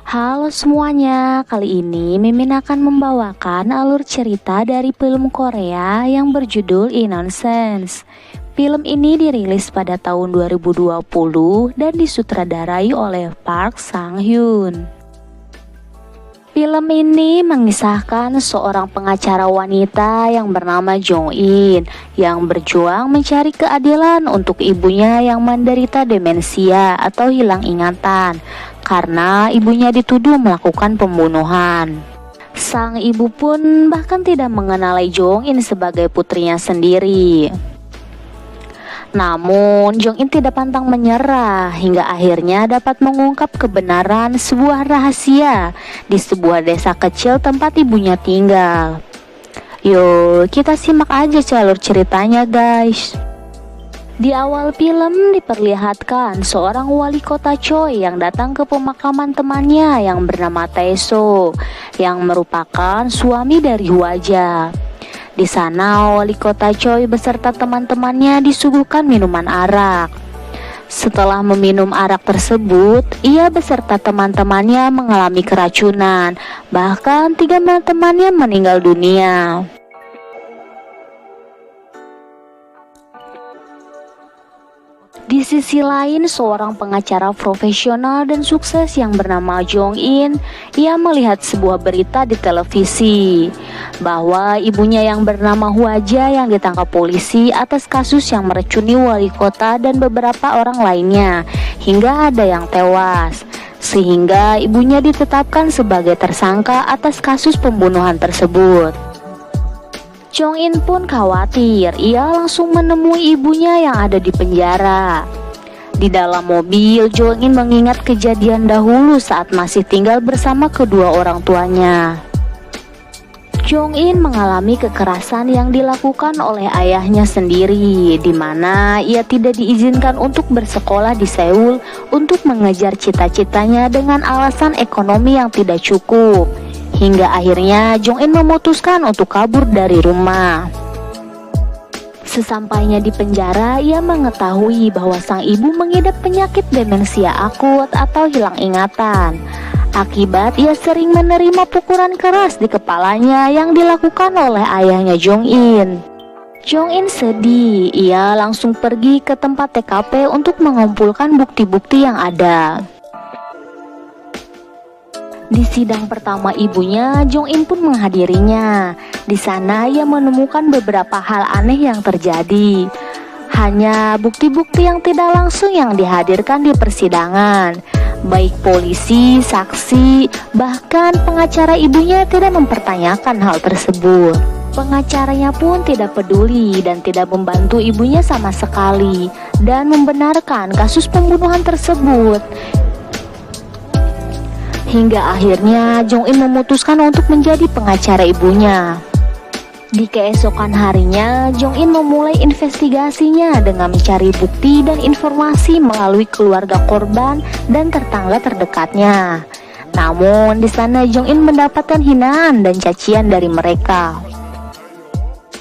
Halo semuanya, kali ini Mimin akan membawakan alur cerita dari film Korea yang berjudul Innocence. Film ini dirilis pada tahun 2020 dan disutradarai oleh Park Sang-hyun. Film ini mengisahkan seorang pengacara wanita yang bernama Jong-in yang berjuang mencari keadilan untuk ibunya yang menderita demensia atau hilang ingatan karena ibunya dituduh melakukan pembunuhan. Sang ibu pun bahkan tidak mengenali Jong-in sebagai putrinya sendiri. Namun, Jong-in tidak pantang menyerah hingga akhirnya dapat mengungkap kebenaran sebuah rahasia di sebuah desa kecil tempat ibunya tinggal. Yuk, kita simak aja alur ceritanya, guys. Di awal film diperlihatkan seorang wali kota Choi yang datang ke pemakaman temannya yang bernama Tae-so, yang merupakan suami dari Hwaja. Di sana, wali kota Choi beserta teman-temannya disuguhkan minuman arak. Setelah meminum arak tersebut, ia beserta teman-temannya mengalami keracunan. Bahkan 3 temannya meninggal dunia. Di sisi lain, seorang pengacara profesional dan sukses yang bernama Jong-in, ia melihat sebuah berita di televisi bahwa ibunya yang bernama Hwaja yang ditangkap polisi atas kasus yang meracuni wali kota dan beberapa orang lainnya, hingga ada yang tewas. Sehingga ibunya ditetapkan sebagai tersangka atas kasus pembunuhan tersebut. Jong-in pun khawatir, ia langsung menemui ibunya yang ada di penjara. Di dalam mobil, Jong-in mengingat kejadian dahulu saat masih tinggal bersama kedua orang tuanya. Jong-in mengalami kekerasan yang dilakukan oleh ayahnya sendiri, di mana ia tidak diizinkan untuk bersekolah di Seoul untuk mengejar cita-citanya dengan alasan ekonomi yang tidak cukup. Hingga akhirnya Jong-in memutuskan untuk kabur dari rumah. Sesampainya di penjara, ia mengetahui bahwa sang ibu mengidap penyakit demensia akut atau hilang ingatan. Akibat ia sering menerima pukulan keras di kepalanya yang dilakukan oleh ayahnya Jong-in. Jong-in sedih, ia langsung pergi ke tempat TKP untuk mengumpulkan bukti-bukti yang ada. Di sidang pertama ibunya, Jong-in pun menghadirinya. Di sana ia menemukan beberapa hal aneh yang terjadi. Hanya bukti-bukti yang tidak langsung yang dihadirkan di persidangan. Baik polisi, saksi, bahkan pengacara ibunya tidak mempertanyakan hal tersebut. Pengacaranya pun tidak peduli dan tidak membantu ibunya sama sekali dan membenarkan kasus pembunuhan tersebut. Hingga akhirnya Jong-in memutuskan untuk menjadi pengacara ibunya. Di keesokan harinya, Jong-in memulai investigasinya dengan mencari bukti dan informasi melalui keluarga korban dan tetangga terdekatnya. Namun di sana Jong-in mendapatkan hinaan dan cacian dari mereka.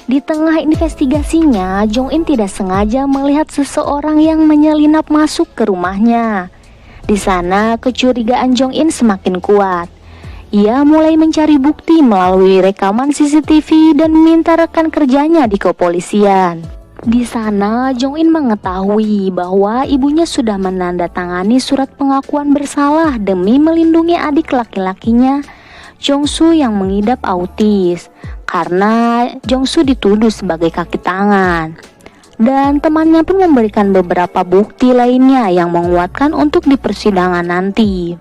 Di tengah investigasinya, Jong-in tidak sengaja melihat seseorang yang menyelinap masuk ke rumahnya. Di sana kecurigaan Jong-in semakin kuat. Ia mulai mencari bukti melalui rekaman CCTV dan meminta rekan kerjanya di kepolisian. Di sana Jong-in mengetahui bahwa ibunya sudah menandatangani surat pengakuan bersalah demi melindungi adik laki-lakinya, Jong-soo yang mengidap autis, karena Jong-soo dituduh sebagai kaki tangan. Dan temannya pun memberikan beberapa bukti lainnya yang menguatkan untuk di persidangan nanti.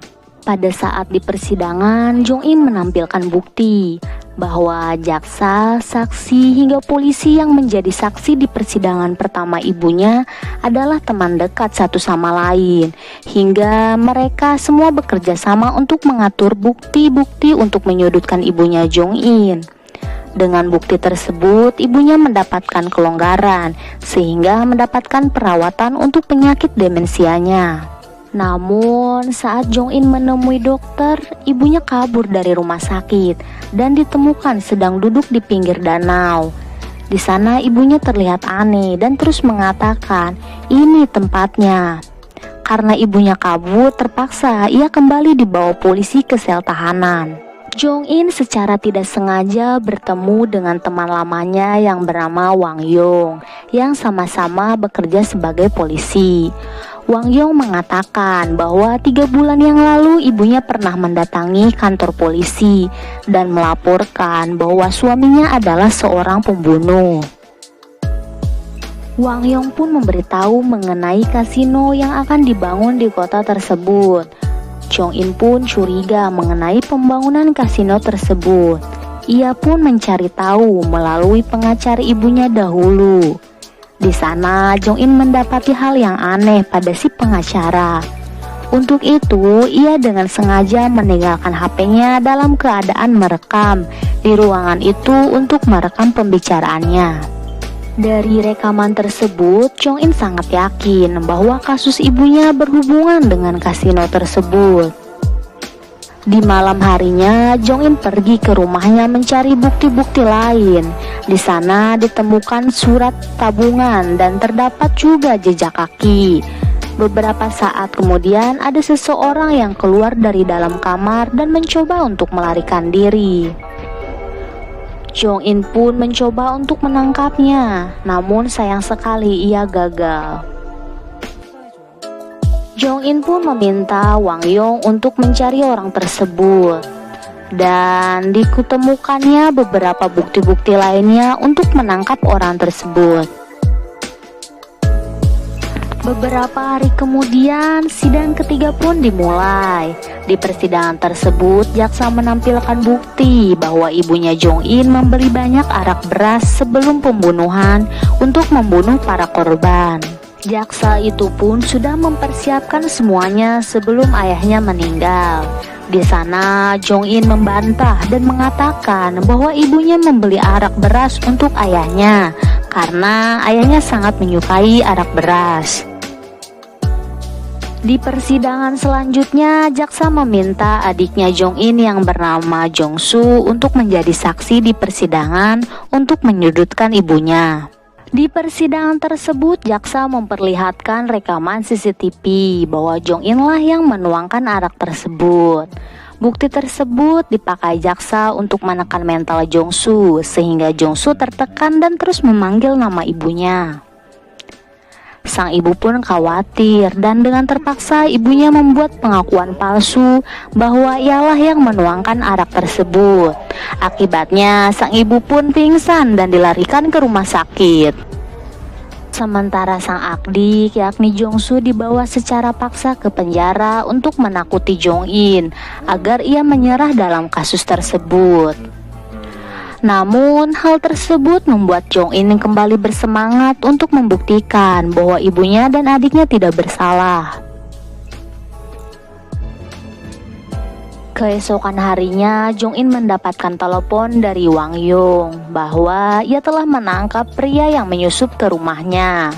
Pada saat di persidangan, Jong-in menampilkan bukti bahwa jaksa, saksi, hingga polisi yang menjadi saksi di persidangan pertama ibunya adalah teman dekat satu sama lain. Hingga mereka semua bekerja sama untuk mengatur bukti-bukti untuk menyudutkan ibunya Jong-in. Dengan bukti tersebut, ibunya mendapatkan kelonggaran sehingga mendapatkan perawatan untuk penyakit demensianya. Namun, saat Jong-in menemui dokter, ibunya kabur dari rumah sakit dan ditemukan sedang duduk di pinggir danau. Di sana ibunya terlihat aneh dan terus mengatakan, "Ini tempatnya." Karena ibunya kabur, terpaksa ia kembali dibawa polisi ke sel tahanan. Jong-in secara tidak sengaja bertemu dengan teman lamanya yang bernama Wang Yong yang sama-sama bekerja sebagai polisi. Wang Yong mengatakan bahwa 3 bulan yang lalu ibunya pernah mendatangi kantor polisi dan melaporkan bahwa suaminya adalah seorang pembunuh. Wang Yong pun memberitahu mengenai kasino yang akan dibangun di kota tersebut. Jong-in pun curiga mengenai pembangunan kasino tersebut. Ia pun mencari tahu melalui pengacara ibunya dahulu. Di sana, Jong-in mendapati hal yang aneh pada si pengacara. Untuk itu, ia dengan sengaja meninggalkan HP-nya dalam keadaan merekam di ruangan itu untuk merekam pembicaraannya. Dari rekaman tersebut, Jong-in sangat yakin bahwa kasus ibunya berhubungan dengan kasino tersebut. Di malam harinya, Jong-in pergi ke rumahnya mencari bukti-bukti lain. Di sana ditemukan surat tabungan dan terdapat juga jejak kaki. Beberapa saat kemudian ada seseorang yang keluar dari dalam kamar dan mencoba untuk melarikan diri. Jong-in pun mencoba untuk menangkapnya, namun sayang sekali ia gagal. Jong-in pun meminta Wang Yong untuk mencari orang tersebut, dan ditemukannya beberapa bukti-bukti lainnya untuk menangkap orang tersebut. Beberapa hari kemudian, sidang ketiga pun dimulai. Di persidangan tersebut, jaksa menampilkan bukti bahwa ibunya Jong-in membeli banyak arak beras sebelum pembunuhan untuk membunuh para korban. Jaksa itu pun sudah mempersiapkan semuanya sebelum ayahnya meninggal. Di sana, Jong-in membantah dan mengatakan bahwa ibunya membeli arak beras untuk ayahnya karena ayahnya sangat menyukai arak beras. Di persidangan selanjutnya, jaksa meminta adiknya Jong-in yang bernama Jong-su untuk menjadi saksi di persidangan untuk menyudutkan ibunya. Di persidangan tersebut, jaksa memperlihatkan rekaman CCTV bahwa Jong-in lah yang menuangkan arak tersebut. Bukti tersebut dipakai jaksa untuk menekan mental Jong-su sehingga Jong-su tertekan dan terus memanggil nama ibunya. Sang ibu pun khawatir dan dengan terpaksa ibunya membuat pengakuan palsu bahwa ialah yang menuangkan arak tersebut. Akibatnya sang ibu pun pingsan dan dilarikan ke rumah sakit. Sementara sang adik yakni Jong-su dibawa secara paksa ke penjara untuk menakuti Jong-in agar ia menyerah dalam kasus tersebut. Namun, hal tersebut membuat Jong-in kembali bersemangat untuk membuktikan bahwa ibunya dan adiknya tidak bersalah. Keesokan harinya, Jong-in mendapatkan telepon dari Wang Yong bahwa ia telah menangkap pria yang menyusup ke rumahnya.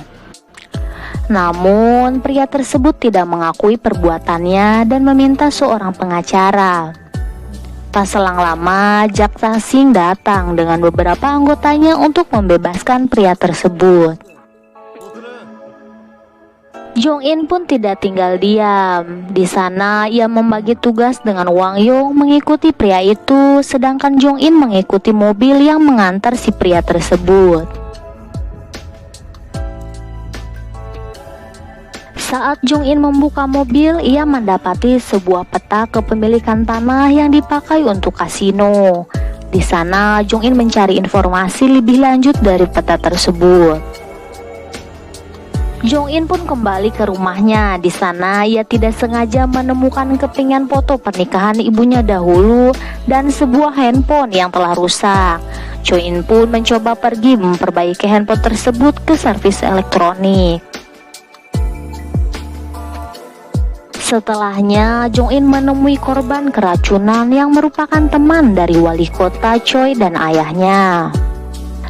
Namun, pria tersebut tidak mengakui perbuatannya dan meminta seorang pengacara. Tak selang lama, jaksa Sing datang dengan beberapa anggotanya untuk membebaskan pria tersebut. Jong-in pun tidak tinggal diam. Di sana, ia membagi tugas dengan Wang Yong mengikuti pria itu, sedangkan Jong-in mengikuti mobil yang mengantar si pria tersebut. Saat Jong-in membuka mobil, ia mendapati sebuah peta kepemilikan tanah yang dipakai untuk kasino. Di sana, Jong-in mencari informasi lebih lanjut dari peta tersebut. Jong-in pun kembali ke rumahnya. Di sana, ia tidak sengaja menemukan kepingan foto pernikahan ibunya dahulu dan sebuah handphone yang telah rusak. Jong-in pun mencoba pergi memperbaiki handphone tersebut ke servis elektronik. Setelahnya, Jong-in menemui korban keracunan yang merupakan teman dari wali kota Choi dan ayahnya.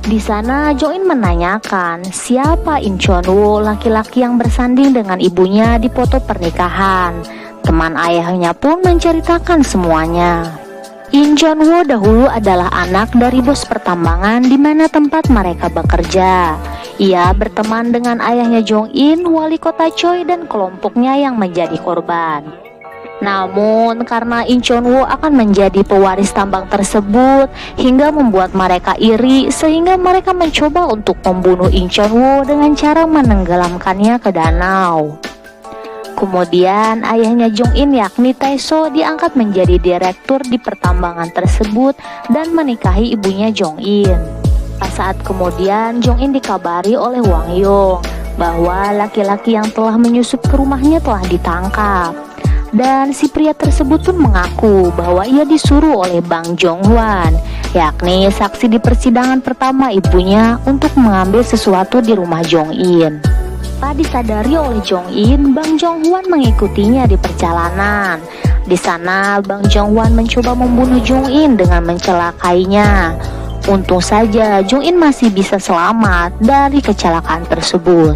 Di sana, Jong-in menanyakan siapa In Chon-woo, laki-laki yang bersanding dengan ibunya di foto pernikahan. Teman ayahnya pun menceritakan semuanya. In Chon-woo dahulu adalah anak dari bos pertambangan di mana tempat mereka bekerja. Ia berteman dengan ayahnya Jong In, wali kota Choi, dan kelompoknya yang menjadi korban. Namun karena In Chon Woo akan menjadi pewaris tambang tersebut hingga membuat mereka iri, sehingga mereka mencoba untuk membunuh In Chon Woo dengan cara menenggelamkannya ke danau. Kemudian ayahnya Jong In yakni Tae-so diangkat menjadi direktur di pertambangan tersebut dan menikahi ibunya Jong In. Saat kemudian Jong In dikabari oleh Wang Yong bahwa laki-laki yang telah menyusup ke rumahnya telah ditangkap. Dan si pria tersebut pun mengaku bahwa ia disuruh oleh Bang Jong Hwan, yakni saksi di persidangan pertama ibunya, untuk mengambil sesuatu di rumah Jong In. Tak disadari oleh Jong In, Bang Jong Hwan mengikutinya di perjalanan. Di sana Bang Jong Hwan mencoba membunuh Jong In dengan mencelakainya. Untung saja Jong In masih bisa selamat dari kecelakaan tersebut.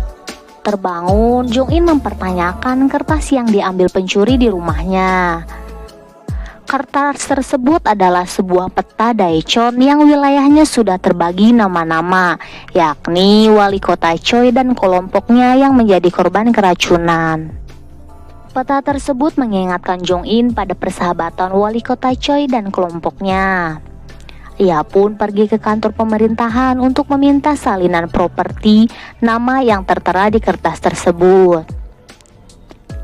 Terbangun, Jong In mempertanyakan kertas yang diambil pencuri di rumahnya. Kertas tersebut adalah sebuah peta Daecheon yang wilayahnya sudah terbagi nama-nama, yakni wali kota Choi dan kelompoknya yang menjadi korban keracunan. Peta tersebut mengingatkan Jong In pada persahabatan wali kota Choi dan kelompoknya. Ia pun pergi ke kantor pemerintahan untuk meminta salinan properti nama yang tertera di kertas tersebut.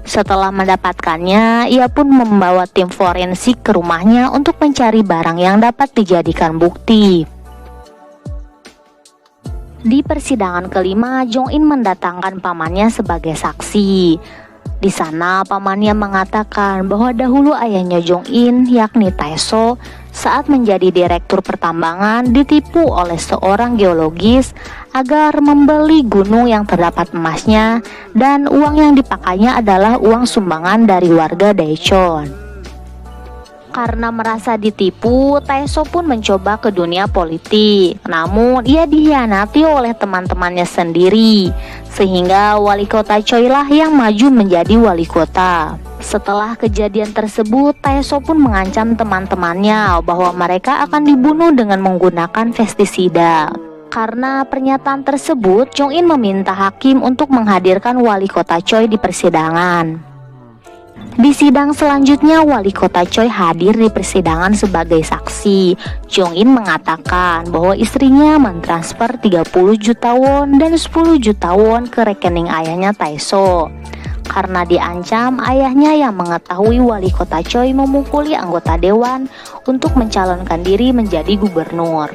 Setelah mendapatkannya, ia pun membawa tim forensik ke rumahnya untuk mencari barang yang dapat dijadikan bukti. Di persidangan kelima, Jong In mendatangkan pamannya sebagai saksi. Di sana pamannya mengatakan bahwa dahulu ayahnya Jong In, yakni Tae-so, saat menjadi direktur pertambangan ditipu oleh seorang geologis agar membeli gunung yang terdapat emasnya, dan uang yang dipakainya adalah uang sumbangan dari warga Daecheon. Karena merasa ditipu, Tae-so pun mencoba ke dunia politik. Namun ia dikhianati oleh teman-temannya sendiri, sehingga wali kota Choi lah yang maju menjadi wali kota. Setelah kejadian tersebut, Tae-so pun mengancam teman-temannya bahwa mereka akan dibunuh dengan menggunakan pestisida. Karena pernyataan tersebut, Jong In meminta hakim untuk menghadirkan wali kota Choi di persidangan. Di sidang selanjutnya, wali kota Choi hadir di persidangan sebagai saksi. Jong In mengatakan bahwa istrinya mentransfer 30 juta won dan 10 juta won ke rekening ayahnya Tae-so. Karena diancam, ayahnya yang mengetahui wali kota Choi memukuli anggota dewan untuk mencalonkan diri menjadi gubernur.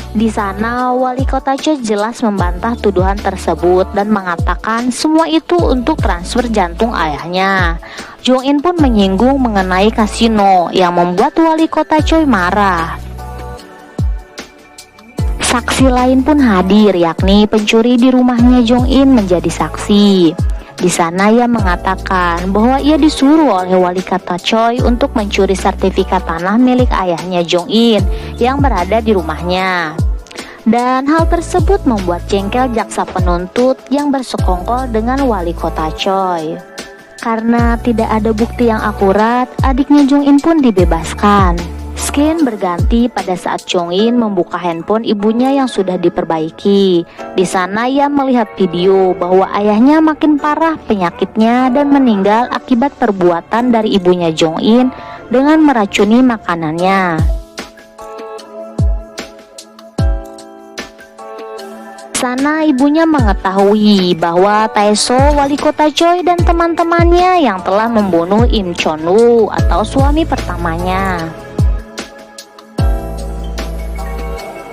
Di sana, wali kota Choi jelas membantah tuduhan tersebut dan mengatakan semua itu untuk transfer jantung ayahnya. Jong In pun menyinggung mengenai kasino yang membuat wali kota Choi marah. Saksi lain pun hadir, yakni pencuri di rumahnya Jong In menjadi saksi. Di sana ia mengatakan bahwa ia disuruh oleh wali kota Choi untuk mencuri sertifikat tanah milik ayahnya Jong In yang berada di rumahnya. Dan hal tersebut membuat jengkel jaksa penuntut yang bersekongkol dengan wali kota Choi. Karena tidak ada bukti yang akurat, adiknya Jong In pun dibebaskan. Scene berganti pada saat Jong In membuka handphone ibunya yang sudah diperbaiki. Di sana ia melihat video bahwa ayahnya makin parah penyakitnya dan meninggal akibat perbuatan dari ibunya Jong In dengan meracuni makanannya. Sana ibunya mengetahui bahwa Tae-so, wali kota Choi, dan teman-temannya yang telah membunuh Im Chon Woo atau suami pertamanya.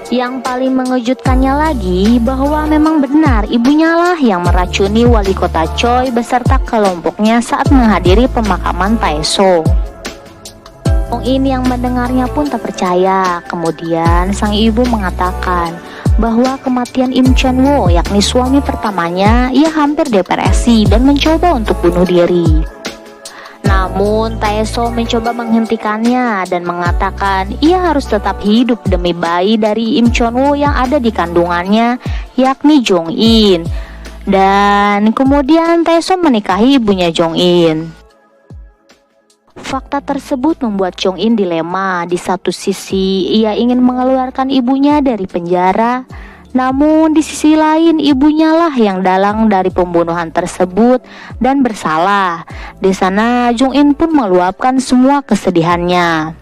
Yang paling mengejutkannya lagi bahwa memang benar ibunya lah yang meracuni wali kota Choi beserta kelompoknya saat menghadiri pemakaman Tae-so. Jong In yang mendengarnya pun tak percaya. Kemudian sang ibu mengatakan bahwa kematian Im Chon Woo, yakni suami pertamanya, ia hampir depresi dan mencoba untuk bunuh diri. Namun Tae-so mencoba menghentikannya dan mengatakan ia harus tetap hidup demi bayi dari Im Chon Woo yang ada di kandungannya, yakni Jong In. Dan kemudian Tae-so menikahi ibunya Jong In. Fakta tersebut membuat Jong In dilema. Di satu sisi ia ingin mengeluarkan ibunya dari penjara, Namun di sisi lain ibunya lah yang dalang dari pembunuhan tersebut dan bersalah. Di sana Jong-in pun meluapkan semua kesedihannya.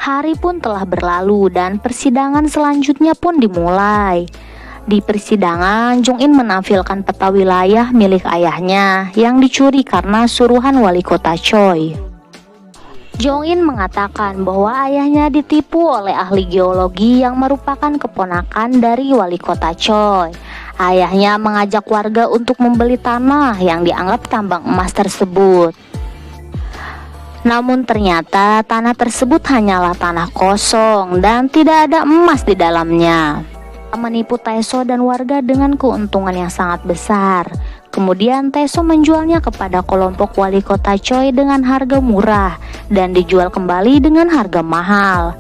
Hari pun telah berlalu dan persidangan selanjutnya pun dimulai. Di persidangan, Jong-in menampilkan peta wilayah milik ayahnya yang dicuri karena suruhan wali kota Choi. Jong-in mengatakan bahwa ayahnya ditipu oleh ahli geologi yang merupakan keponakan dari wali kota Choi. Ayahnya mengajak warga untuk membeli tanah yang dianggap tambang emas tersebut. Namun ternyata tanah tersebut hanyalah tanah kosong dan tidak ada emas di dalamnya. Menipu Taeso dan warga dengan keuntungan yang sangat besar. Kemudian Taeso menjualnya kepada kelompok wali kota Choi dengan harga murah dan dijual kembali dengan harga mahal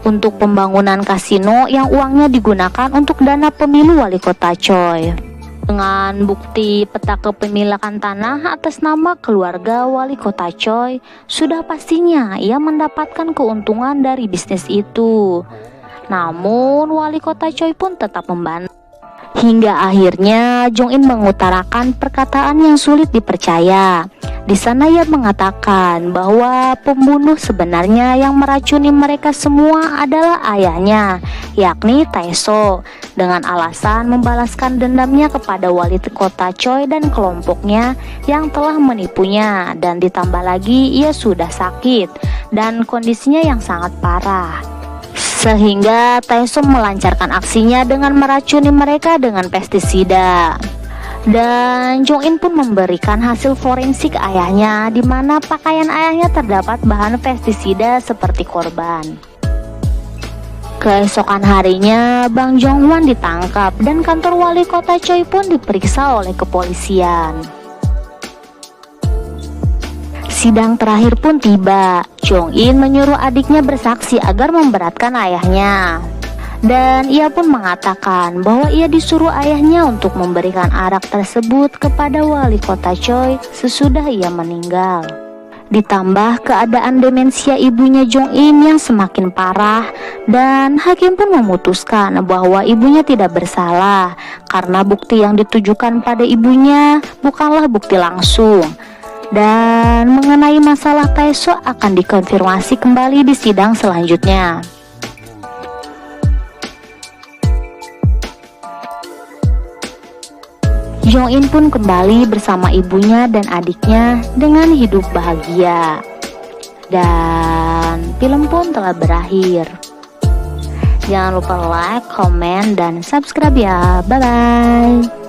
untuk pembangunan kasino yang uangnya digunakan untuk dana pemilu wali kota Choi. Dengan bukti peta kepemilikan tanah atas nama keluarga wali kota Choi, sudah pastinya ia mendapatkan keuntungan dari bisnis itu. Namun wali kota Choi pun tetap membantah. Hingga akhirnya Jong-in mengutarakan perkataan yang sulit dipercaya. Di sana ia mengatakan bahwa pembunuh sebenarnya yang meracuni mereka semua adalah ayahnya, yakni Taeso, dengan alasan membalaskan dendamnya kepada wali kota Choi dan kelompoknya yang telah menipunya, dan ditambah lagi ia sudah sakit dan kondisinya yang sangat parah. Sehingga Taeso melancarkan aksinya dengan meracuni mereka dengan pestisida. Dan Jong-in pun memberikan hasil forensik ayahnya, di mana pakaian ayahnya terdapat bahan pestisida seperti korban. Keesokan harinya, Bang Jong-hwan ditangkap dan kantor wali kota Choi pun diperiksa oleh kepolisian. Sidang terakhir pun tiba. Jong-in menyuruh adiknya bersaksi agar memberatkan ayahnya. Dan ia pun mengatakan bahwa ia disuruh ayahnya untuk memberikan arak tersebut kepada wali kota Choi sesudah ia meninggal. Ditambah keadaan demensia ibunya Jong-in yang semakin parah, dan hakim pun memutuskan bahwa ibunya tidak bersalah karena bukti yang ditujukan pada ibunya bukanlah bukti langsung. Dan mengenai masalah Taeso akan dikonfirmasi kembali di sidang selanjutnya. Jong-in pun kembali bersama ibunya dan adiknya dengan hidup bahagia. Dan film pun telah berakhir. Jangan lupa like, komen, dan subscribe ya. Bye-bye.